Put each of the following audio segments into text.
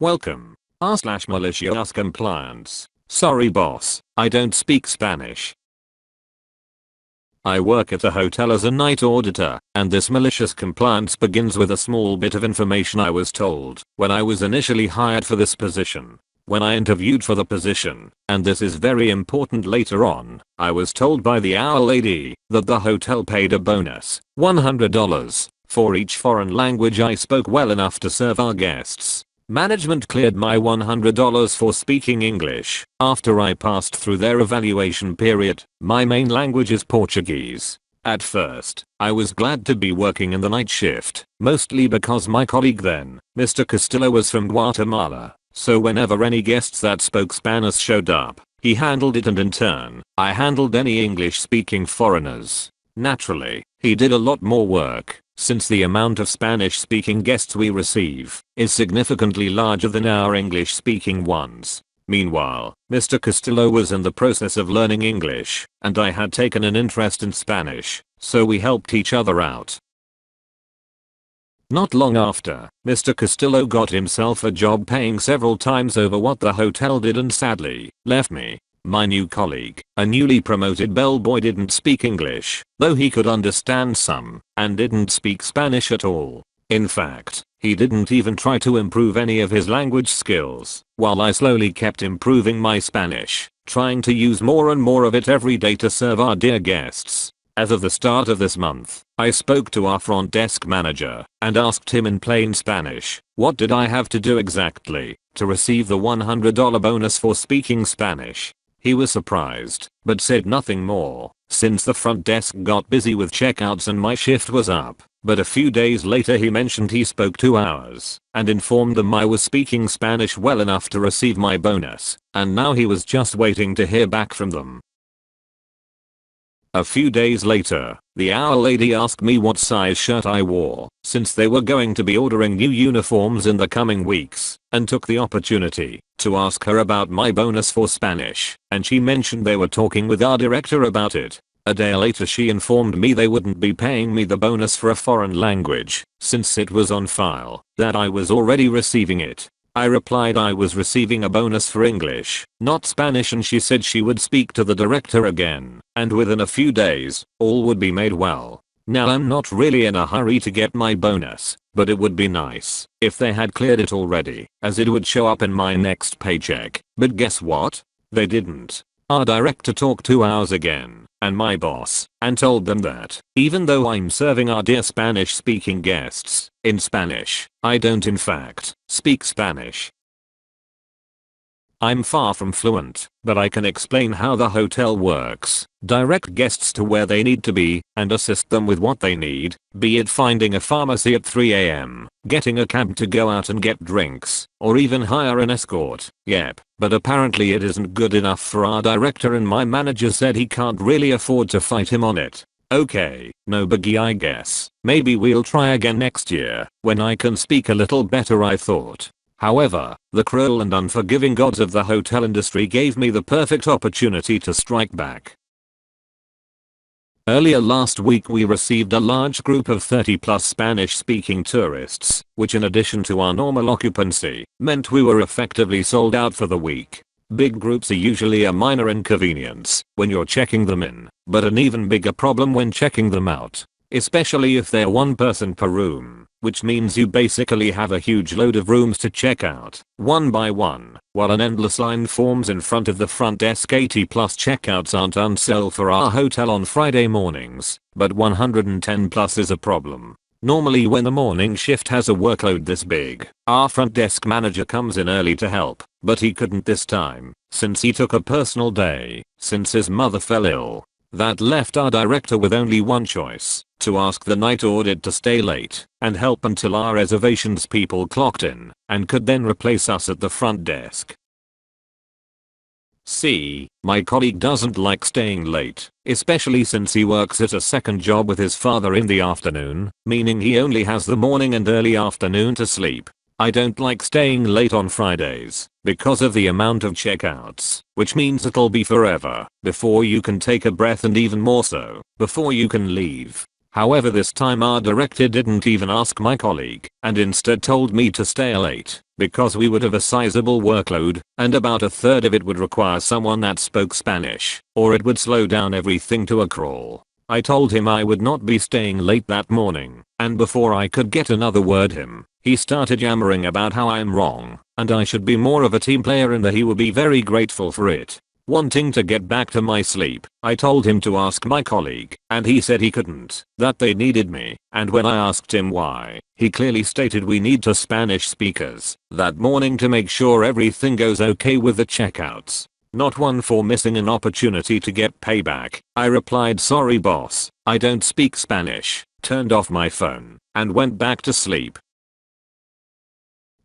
Welcome. r/malicious compliance. Sorry boss, I don't speak Spanish. I work at a hotel as a night auditor, and this malicious compliance begins with a small bit of information I was told when I was initially hired for this position. When I interviewed for the position, and this is very important later on, I was told by the hour lady that the hotel paid a bonus, $100, for each foreign language I spoke well enough to serve our guests. Management cleared my $100 for speaking English after I passed through their evaluation period. My main language is Portuguese. At first, I was glad to be working in the night shift, mostly because my colleague then, Mr. Castillo, was from Guatemala. So whenever any guests that spoke Spanish showed up, he handled it, and in turn, I handled any English speaking foreigners. Naturally, he did a lot more work, since the amount of Spanish speaking guests we receive is significantly larger than our English speaking ones. Meanwhile, Mr. Castillo was in the process of learning English, and I had taken an interest in Spanish, so we helped each other out. Not long after, Mr. Castillo got himself a job paying several times over what the hotel did and sadly left me. My new colleague, a newly promoted bellboy, didn't speak English, though he could understand some, and didn't speak Spanish at all. In fact, he didn't even try to improve any of his language skills, while I slowly kept improving my Spanish, trying to use more and more of it every day to serve our dear guests. As of the start of this month, I spoke to our front desk manager and asked him in plain Spanish, what did I have to do exactly to receive the $100 bonus for speaking Spanish? He was surprised, but said nothing more, since the front desk got busy with checkouts and my shift was up. But a few days later he mentioned he spoke 2 hours and informed them I was speaking Spanish well enough to receive my bonus, and now he was just waiting to hear back from them. A few days later, the hour lady asked me what size shirt I wore, since they were going to be ordering new uniforms in the coming weeks, and took the opportunity to ask her about my bonus for Spanish, and she mentioned they were talking with our director about it. A day later she informed me they wouldn't be paying me the bonus for a foreign language, since it was on file that I was already receiving it. I replied I was receiving a bonus for English, not Spanish, and she said she would speak to the director again, and within a few days, all would be made well. Now I'm not really in a hurry to get my bonus, but it would be nice if they had cleared it already, as it would show up in my next paycheck. But guess what? They didn't. Our director talked 2 hours again, and my boss, and told them that, even though I'm serving our dear Spanish speaking guests in Spanish, I don't in fact speak Spanish. I'm far from fluent, but I can explain how the hotel works, direct guests to where they need to be, and assist them with what they need, be it finding a pharmacy at 3 AM, getting a cab to go out and get drinks, or even hire an escort. Yep, but apparently it isn't good enough for our director, and my manager said he can't really afford to fight him on it. Okay, no biggie I guess. Maybe we'll try again next year, when I can speak a little better, I thought. However, the cruel and unforgiving gods of the hotel industry gave me the perfect opportunity to strike back. Earlier last week we received a large group of 30+ Spanish speaking tourists, which in addition to our normal occupancy, meant we were effectively sold out for the week. Big groups are usually a minor inconvenience when you're checking them in, but an even bigger problem when checking them out. Especially if they're one person per room, which means you basically have a huge load of rooms to check out, one by one, while an endless line forms in front of the front desk. 80+ checkouts aren't on sale for our hotel on Friday mornings, but 110+ is a problem. Normally when the morning shift has a workload this big, our front desk manager comes in early to help, but he couldn't this time, since he took a personal day, since his mother fell ill. That left our director with only one choice, to ask the night audit to stay late and help until our reservations people clocked in and could then replace us at the front desk. See, my colleague doesn't like staying late, especially since he works at a second job with his father in the afternoon, meaning he only has the morning and early afternoon to sleep. I don't like staying late on Fridays because of the amount of checkouts, which means it'll be forever before you can take a breath, and even more so before you can leave. However, this time our director didn't even ask my colleague and instead told me to stay late because we would have a sizable workload and about a third of it would require someone that spoke Spanish or it would slow down everything to a crawl. I told him I would not be staying late that morning, and before I could get another word he started yammering about how I'm wrong and I should be more of a team player and that he would be very grateful for it. Wanting to get back to my sleep, I told him to ask my colleague, and he said he couldn't, that they needed me, and when I asked him why, he clearly stated we need to Spanish speakers that morning to make sure everything goes okay with the checkouts. Not one for missing an opportunity to get payback. I replied, sorry boss, I don't speak Spanish, turned off my phone, and went back to sleep.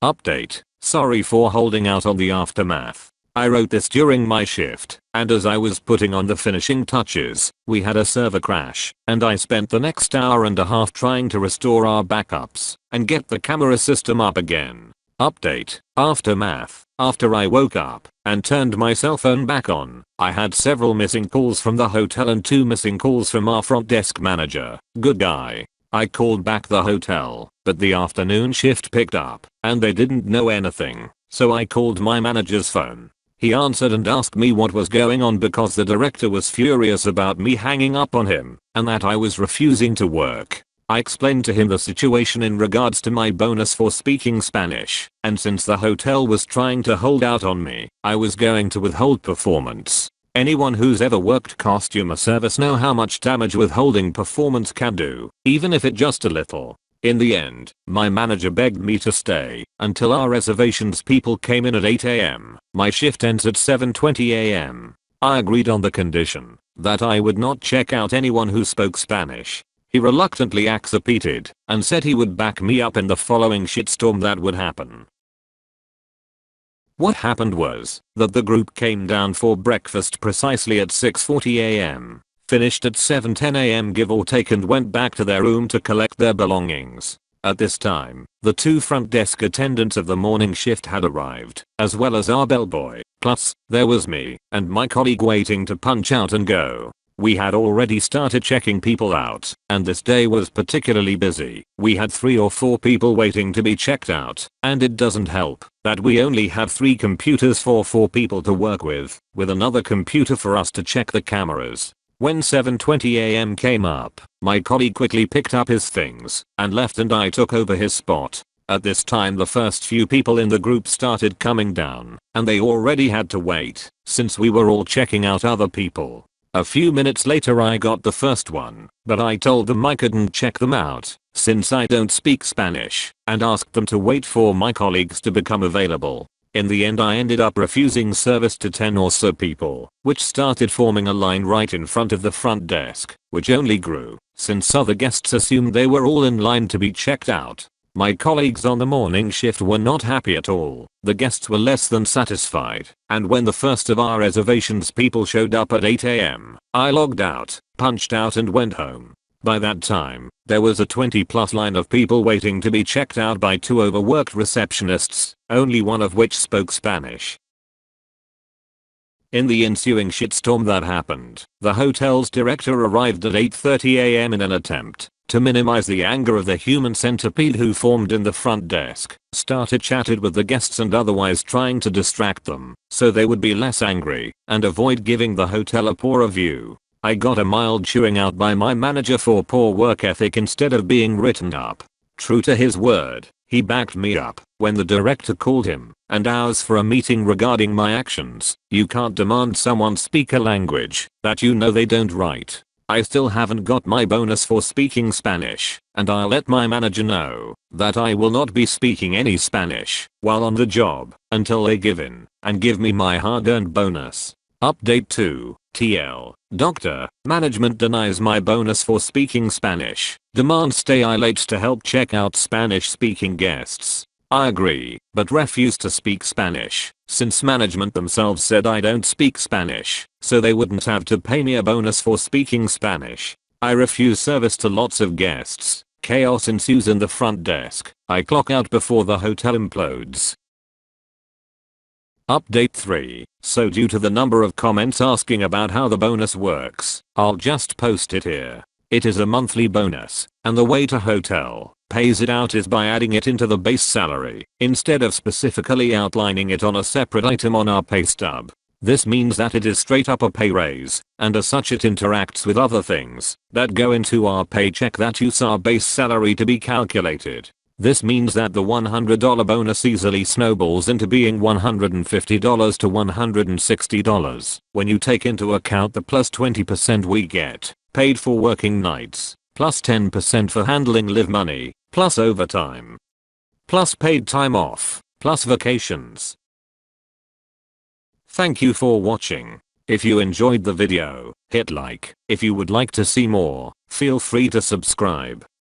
Update. Sorry for holding out on the aftermath. I wrote this during my shift, and as I was putting on the finishing touches, we had a server crash, and I spent the next hour and a half trying to restore our backups and get the camera system up again. Update. Aftermath. After I woke up and turned my cell phone back on, I had several missing calls from the hotel and 2 missing calls from our front desk manager. Good guy. I called back the hotel, but the afternoon shift picked up, and they didn't know anything, so I called my manager's phone. He answered and asked me what was going on because the director was furious about me hanging up on him and that I was refusing to work. I explained to him the situation in regards to my bonus for speaking Spanish, and since the hotel was trying to hold out on me, I was going to withhold performance. Anyone who's ever worked customer service know how much damage withholding performance can do, even if it just a little. In the end, my manager begged me to stay until our reservations people came in at 8 AM. My shift ends at 7:20 AM. I agreed on the condition that I would not check out anyone who spoke Spanish. He reluctantly accepted and said he would back me up in the following shitstorm that would happen. What happened was that the group came down for breakfast precisely at 6:40 AM. Finished at 7:10 AM give or take and went back to their room to collect their belongings. At this time, the 2 front desk attendants of the morning shift had arrived, as well as our bellboy, plus, there was me and my colleague waiting to punch out and go. We had already started checking people out, and this day was particularly busy. We had 3 or 4 people waiting to be checked out, and it doesn't help that we only have 3 computers for 4 people to work with another computer for us to check the cameras. When 7:20 AM came up, my colleague quickly picked up his things and left and I took over his spot. At this time the first few people in the group started coming down, and they already had to wait since we were all checking out other people. A few minutes later I got the first one, but I told them I couldn't check them out since I don't speak Spanish and asked them to wait for my colleagues to become available. In the end I ended up refusing service to 10 or so people, which started forming a line right in front of the front desk, which only grew since other guests assumed they were all in line to be checked out. My colleagues on the morning shift were not happy at all. The guests were less than satisfied, and when the first of our reservations people showed up at 8 AM, I logged out, punched out and went home. By that time, there was a 20+ line of people waiting to be checked out by 2 overworked receptionists, only one of which spoke Spanish. In the ensuing shitstorm that happened, the hotel's director arrived at 8:30 AM in an attempt to minimize the anger of the human centipede who formed in the front desk, started chatted with the guests and otherwise trying to distract them so they would be less angry and avoid giving the hotel a poorer view. I got a mild chewing out by my manager for poor work ethic instead of being written up. True to his word, he backed me up when the director called him and ours for a meeting regarding my actions. You can't demand someone speak a language that you know they don't write. I still haven't got my bonus for speaking Spanish, and I'll let my manager know that I will not be speaking any Spanish while on the job until they give in and give me my hard-earned bonus. Update 2. TL. Doctor, management denies my bonus for speaking Spanish. Demands stay late to help check out Spanish speaking guests. I agree, but refuse to speak Spanish, since management themselves said I don't speak Spanish, so they wouldn't have to pay me a bonus for speaking Spanish. I refuse service to lots of guests. Chaos ensues in the front desk. I clock out before the hotel implodes. Update 3. So due to the number of comments asking about how the bonus works, I'll just post it here. It is a monthly bonus, and the way to hotel pays it out is by adding it into the base salary instead of specifically outlining it on a separate item on our pay stub. This means that it is straight up a pay raise, and as such it interacts with other things that go into our paycheck that use our base salary to be calculated. This means that the $100 bonus easily snowballs into being $150 to $160 when you take into account the plus 20% we get paid for working nights, plus 10% for handling live money, plus overtime, plus paid time off, plus vacations. Thank you for watching. If you enjoyed the video, hit like. If you would like to see more, feel free to subscribe.